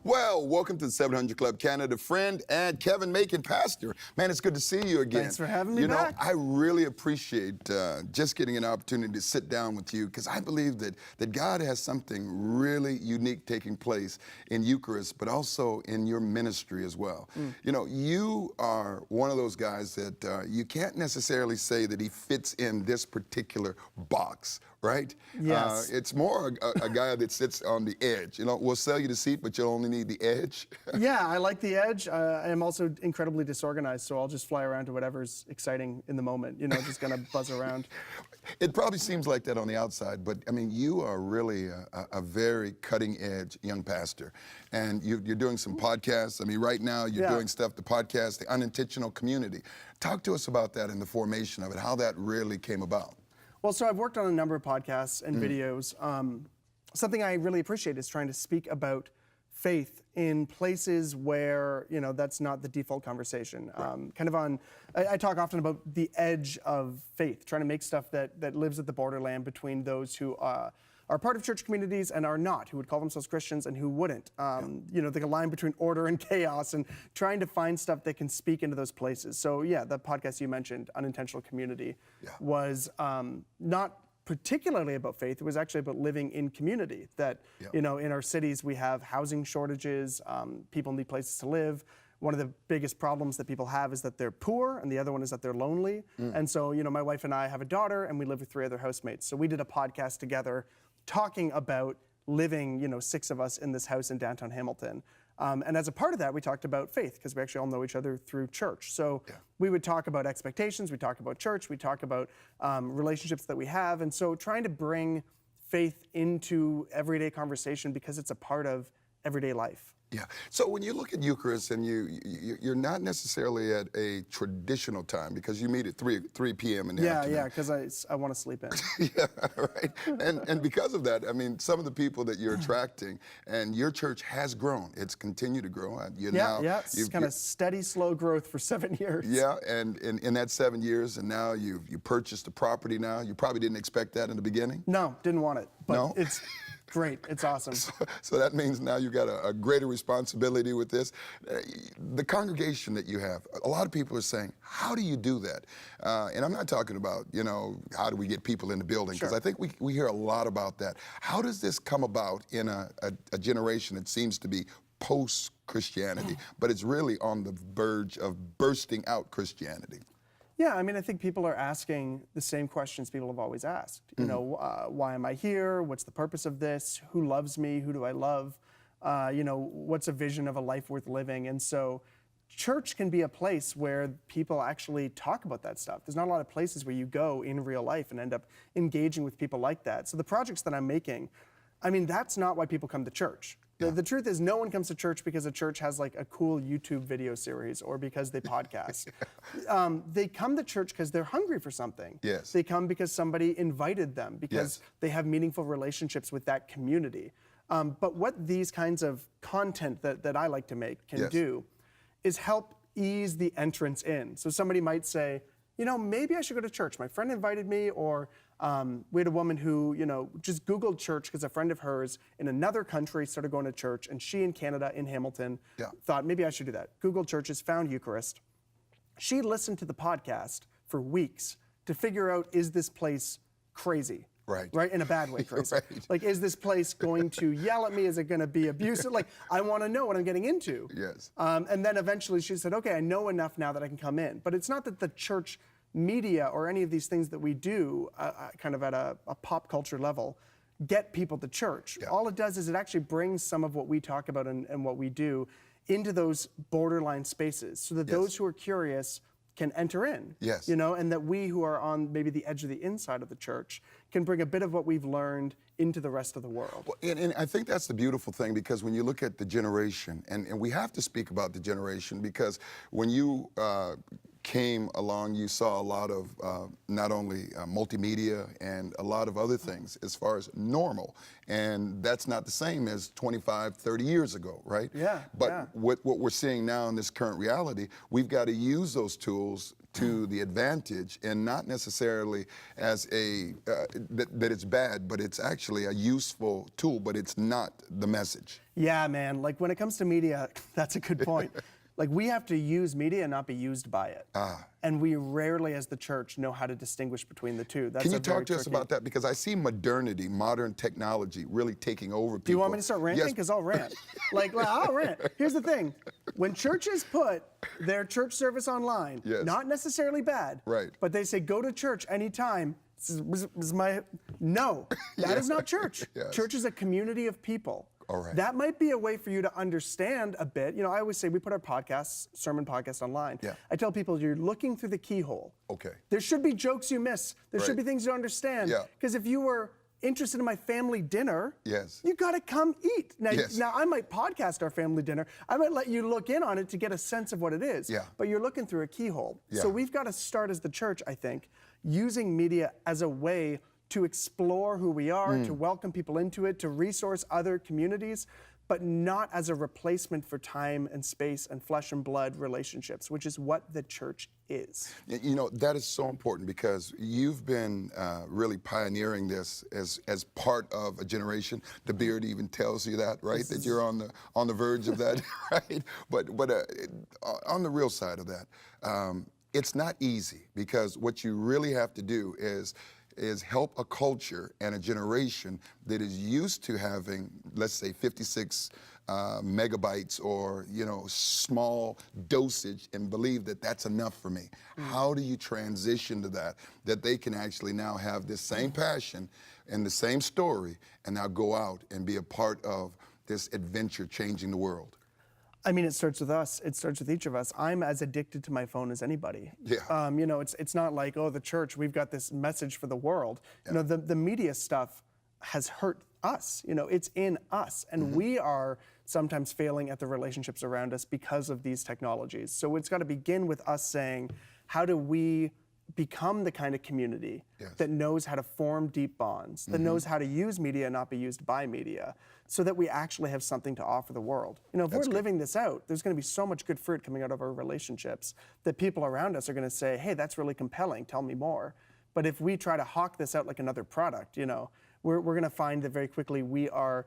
Well, welcome to the 700 Club Canada, friend and Kevin Makins, pastor. Man, it's good to see you again. Thanks for having me back. I really appreciate just getting an opportunity to sit down with you because I believe that God has something really unique taking place in Eucharist, but also in your ministry as well. You know, you are one of those guys that you can't necessarily say that he fits in this particular box, right? Yes. It's more a guy that sits on the edge. You know, we'll sell you the seat, but you'll only need the edge. Yeah, I like the edge. I am also incredibly disorganized, so I'll just fly around to whatever's exciting in the moment, you know, just gonna buzz around. It probably seems like that on the outside, but I mean, you are really a very cutting edge young pastor. And you're doing some podcasts. I mean, right now you're doing stuff, the podcast, the Unintentional Community. Talk to us about that and the formation of it, how that really came about. Well, so I've worked on a number of podcasts and videos. Something I really appreciate is trying to speak about faith in places where, you know, that's not the default conversation. I talk often about the edge of faith, trying to make stuff that lives at the borderland between those who are part of church communities and are not, who would call themselves Christians and who wouldn't. You know, the line between order and chaos, and trying to find stuff that can speak into those places. So yeah, the podcast you mentioned, Unintentional Community, was not particularly about faith. It was actually about living in community. That, you know, in our cities we have housing shortages, people need places to live. One of the biggest problems that people have is that they're poor, and the other one is that they're lonely. And so, you know, my wife and I have a daughter, and we live with 3 other housemates. So we did a podcast together talking about living, you know, 6 of us in this house in downtown Hamilton. And as a part of that, we talked about faith, because we actually all know each other through church. So we would talk about expectations, we talk about church, we talk about relationships that we have. And so trying to bring faith into everyday conversation because it's a part of everyday life. Yeah. So when you look at Eucharist and you're not necessarily at a traditional time because you meet at 3 p.m. in the afternoon. Yeah, because I want to sleep in. Yeah, right. And because of that, I mean, some of the people that you're attracting, and your church has grown. It's continued to grow. It's kind of steady, slow growth for 7 years. Yeah, and in that 7 years, and now you purchased a property now. You probably didn't expect that in the beginning. No, didn't want it. But no? It's great. It's awesome. So that means now you've got a greater responsibility with this. The congregation that you have, a lot of people are saying, how do you do that? And I'm not talking about, you know, how do we get people in the building? Because I think we hear a lot about that. How does this come about in a generation that seems to be post-Christianity, but it's really on the verge of bursting out Christianity? Yeah, I mean, I think people are asking the same questions people have always asked. You know, why am I here? What's the purpose of this? Who loves me? Who do I love? You know, what's a vision of a life worth living? And so church can be a place where people actually talk about that stuff. There's not a lot of places where you go in real life and end up engaging with people like that. So the projects that I'm making, I mean, that's not why people come to church. The truth is, no one comes to church because a church has like a cool YouTube video series or because they podcast. They come to church because they're hungry for something. Yes. They come because somebody invited them, because they have meaningful relationships with that community. But what these kinds of content that I like to make can do is help ease the entrance in. So somebody might say, you know, maybe I should go to church. My friend invited me, or we had a woman who, you know, just Googled church because a friend of hers in another country started going to church, and she in Canada, in Hamilton, thought, maybe I should do that. Googled churches, found Eucharist. She listened to the podcast for weeks to figure out, is this place crazy? Right, in a bad way, crazy. Like, is this place going to yell at me? Is it going to be abusive? Like, I want to know what I'm getting into. And then eventually she said, okay, I know enough now that I can come in. But it's not that the church media or any of these things that we do kind of at a pop culture level get people to church. All it does is it actually brings some of what we talk about and what we do into those borderline spaces, so that those who are curious can enter in, you know, and that we who are on maybe the edge of the inside of the church can bring a bit of what we've learned into the rest of the world. Well, and I think that's the beautiful thing, because when you look at the generation, and we have to speak about the generation, because when you came along, you saw a lot of not only multimedia and a lot of other things as far as normal. And that's not the same as 25, 30 years ago, right? Yeah. But yeah. what we're seeing now in this current reality, we've got to use those tools to the advantage, and not necessarily as that it's bad, but it's actually a useful tool, but it's not the message. Yeah, man. Like when it comes to media, that's a good point. Like we have to use media and not be used by it. And we rarely as the church know how to distinguish between the two. That's Can you talk to us about that? Because I see modernity, modern technology really taking over people. Do you want me to start ranting? Yes. Because I'll rant. like I'll rant. Here's the thing. When churches put their church service online, Yes. not necessarily bad, Right. but they say go to church anytime. No, that is not church. Yes. Church is a community of people. All right. That might be a way for you to understand a bit. You know, I always say we put our podcasts, sermon podcast online. Yeah. I tell people you're looking through the keyhole. Okay. There should be jokes you miss. There should Right. be things you don't understand. Yeah. Because if you were interested in my family dinner, Yes. you got to come eat. Now, Yes. now, I might podcast our family dinner. I might let you look in on it to get a sense of what it is. Yeah. But you're looking through a keyhole. Yeah. So we've got to start as the church, I think, using media as a way to explore who we are, to welcome people into it, to resource other communities, but not as a replacement for time and space and flesh and blood relationships, which is what the church is. You know, that is so important because you've been really pioneering this as part of a generation. The beard even tells you that, right? That you're on the verge of that, right? But on the real side of that, it's not easy because what you really have to do is help a culture and a generation that is used to having, let's say, 56 megabytes or, you know, small dosage and believe that that's enough for me. How do you transition to that they can actually now have this same passion and the same story and now go out and be a part of this adventure changing the world? I mean, it starts with us. It starts with each of us. I'm as addicted to my phone as anybody. Yeah. You know, it's not like, oh, the church, we've got this message for the world. Yeah. You know, the media stuff has hurt us. You know, it's in us. And we are sometimes failing at the relationships around us because of these technologies. So it's got to begin with us saying, how do we become the kind of community that knows how to form deep bonds, that knows how to use media and not be used by media, so that we actually have something to offer the world. You know, if we're living this out, there's going to be so much good fruit coming out of our relationships that people around us are going to say, hey, that's really compelling, tell me more. But if we try to hawk this out like another product, you know, we're going to find that very quickly we are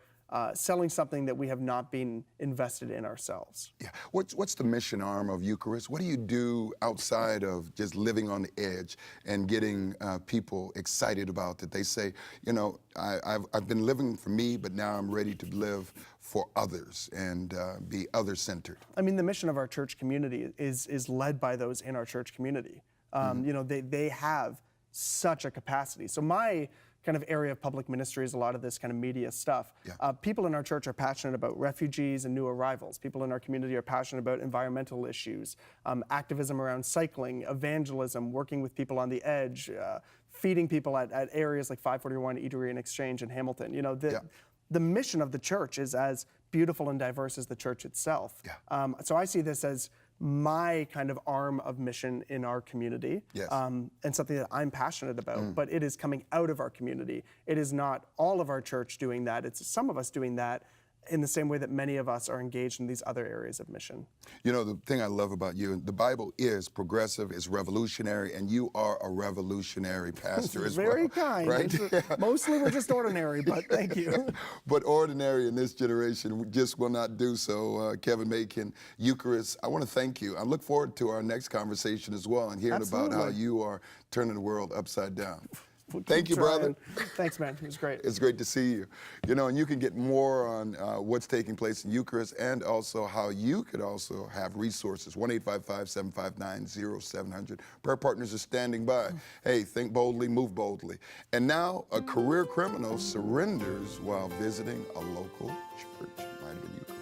selling something that we have not been invested in ourselves. Yeah. What's the mission arm of Eucharist? What do you do outside of just living on the edge and getting people excited about that? They say, you know, I've been living for me, but now I'm ready to live for others and be other-centered. I mean, the mission of our church community is led by those in our church community. You know, they have such a capacity. So my kind of area of public ministry is a lot of this kind of media stuff. Yeah. People in our church are passionate about refugees and new arrivals. People in our community are passionate about environmental issues, activism around cycling, evangelism, working with people on the edge, feeding people at areas like 541 Eatery and Exchange in Hamilton. You know, the mission of the church is as beautiful and diverse as the church itself. Yeah. So I see this as my kind of arm of mission in our community, and something that I'm passionate about, but it is coming out of our community. It is not all of our church doing that. It's some of us doing that in the same way that many of us are engaged in these other areas of mission. You know, the thing I love about you, the Bible is progressive, it's revolutionary, and you are a revolutionary pastor as well. Very kind. Right? Mostly we're just ordinary, but thank you. But ordinary in this generation just will not do so. Kevin Makins, Eucharist, I want to thank you. I look forward to our next conversation as well and hearing about how you are turning the world upside down. Thank you, brother. Thanks, man. It was great. It's great to see you. You know, and you can get more on what's taking place in Eucharist and also how you could also have resources. 1-855-759-0700. Prayer partners are standing by. Hey, think boldly, move boldly. And now a career criminal surrenders while visiting a local church. Might have been Eucharist.